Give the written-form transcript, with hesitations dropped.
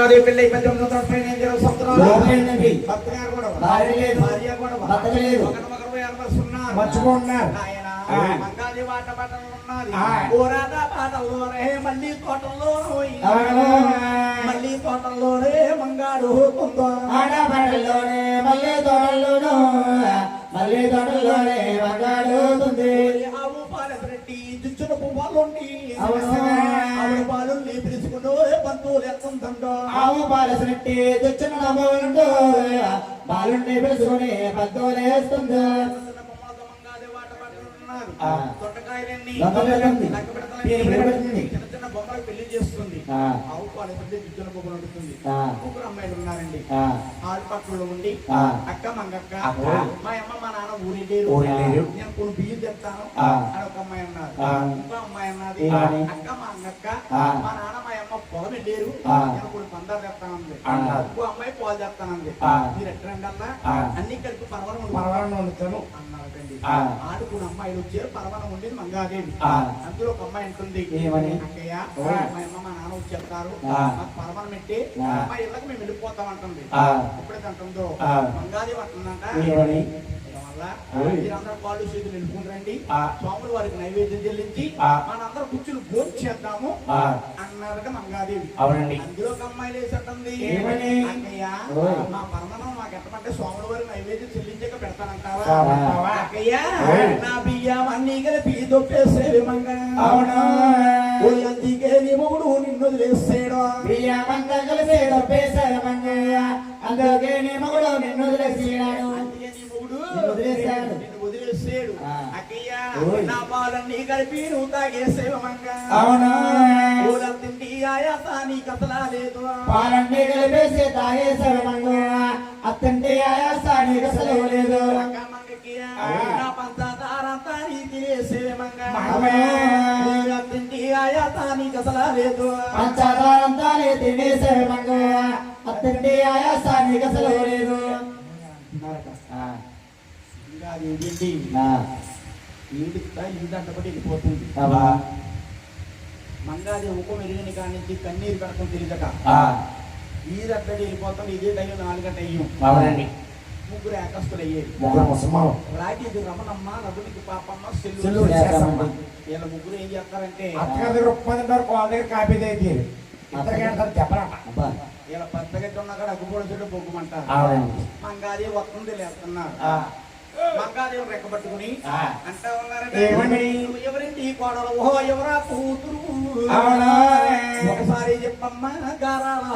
మంగాదేవి పెళ్లి 1830 సంవత్సరాలు భర్త గారు కూడా భార్య కూడా మర్చిపోతున్నారు మంగాదేవి ఆట పాటలు ఉన్నది పోరాట పాటల్లోనే మళ్ళీ తోటల్లోనే మళ్ళీ తోటల్లోనే మంగాడు ఆట పాటల్లోనే మళ్ళీ తోటల్లోనూ మళ్ళీ తోటల్లోనే మంగాడుతుంది ఆవు పాలరెడ్డి చుచ్చున పువ్వాలుండి పాలు పిలుచుకుంటూ బంధువులు ఎత్తుందో ఆవు పాలరెడ్డి చుచ్చున నవ్వుంటూ బాలుండి పిలుచుకుని బంధువులు వేస్తుందో చిన్న చిన్న బొమ్మలకు పెళ్లి చేస్తుంది ఆవు పాలు చిన్న బొమ్మలు అడుగుతుంది ముగ్గురు అమ్మాయిలు ఉన్నారండి ఆడపక్కలో ఉండి అక్క మంగక్క మా అమ్మ మా నాన్న ఊరేలేరు నేను కొన్ని బియ్యం చెప్తాను అని ఒక అమ్మాయి అన్నారు ఇంకో అమ్మాయి అన్నది అక్క మా అంగక్క మా నాన్న మా అమ్మ పొలం వెళ్ళారు నేను కొన్ని పందాలు చెప్తానంది ఇంకో అమ్మాయి పాలు చెప్తానంది మీరు ఎక్కడన్నా అన్ని కలిపి పరవరం వండుతాను అన్నారండి ఆడుకున్న అమ్మాయిలు వచ్చారు పరవరం ఉండేది మంగాదేవి అందులో ఒక అమ్మాయి ఉంటుంది అక్కయ్య మా అమ్మ మా నాన్న వచ్చి చెప్తారు మాకు పరవరం పెట్టి మా ఇళ్ళకి మేము వెళ్ళిపోతాం అంటుంది ఎప్పుడైతే అంటుందో మంగాదేవి అంటుందంట మీరందరూ పాలు చేతులు వెళ్ళిపోతారండి స్వాములు వారికి నైవేద్యం చెల్లించి మనందరూ కూర్చుని భోజనం చేద్దాము అన్నారట మంగాదేవి అందులో ఒక అమ్మాయి లేసంటుంది అక్కయ్య మా పరమనం మాకు ఎట్టమంటే స్వాముల వారికి నైవేద్యం చెల్లించాక పెడతానంటావా అక్కయ్య నా బియ్యం అన్ని కలిపి దొప్పేసేవి మంగ అందుకే నీ మొగుడు నిన్ను వదిలేసాడు బియ్యం అంతా కలిపి దొప్పేసాడు మంగయ్య అందుకే నీ మొగుడు నిన్ను వదిలేసాడు వదిలేసాడు అక్కయ్య నా పాలన్నీ కలిపి నువ్వు తాగేసేవు మంగ తిండి ఆయాసాని కథలా లేదు పాలన్నీ కలిపేసి తాగేసేవు మంగ అత్తంటి ఆయాసాని కసలు లేదు నా పంచదారంతా నీ తినేసేవు మంగ తిండి ఆయాసాని కథలా లేదు పంచదారంతా నీ తినేసేవు మంగ అత్తంటి ఆయాసాని కసలు లేదు ఈదంటబట్టి వెళ్ళిపోతుంది మంగాది ఉప్పం ఎరిగిన కాడి నుంచి కన్నీరు కడతాం తిరిగట ఈదట్టడి వెళ్ళిపోతాం ఇదే టైం 4 గంటల అయ్యాం ముగ్గురు ఏకస్తులు అయ్యేది రాజీది రమణమ్మ రఘునికి పాపమ్మ సెల్లు వీళ్ళ ముగ్గురు ఏం చేస్తారంటే కాపీ చెప్పరా ఇలా పచ్చగట్టి ఉన్నా కూడా అగ్గుపొడి బొగ్గుమంటారు మంగాది వస్తుంది లేస్తున్నారు మంగాదేవి రెక్కబట్టుకుని అంటా ఉన్నారంటే ఎవరింటి కోడలు ఓ ఎవరా కూతురు ఒకసారి చెప్పమ్మా గారాల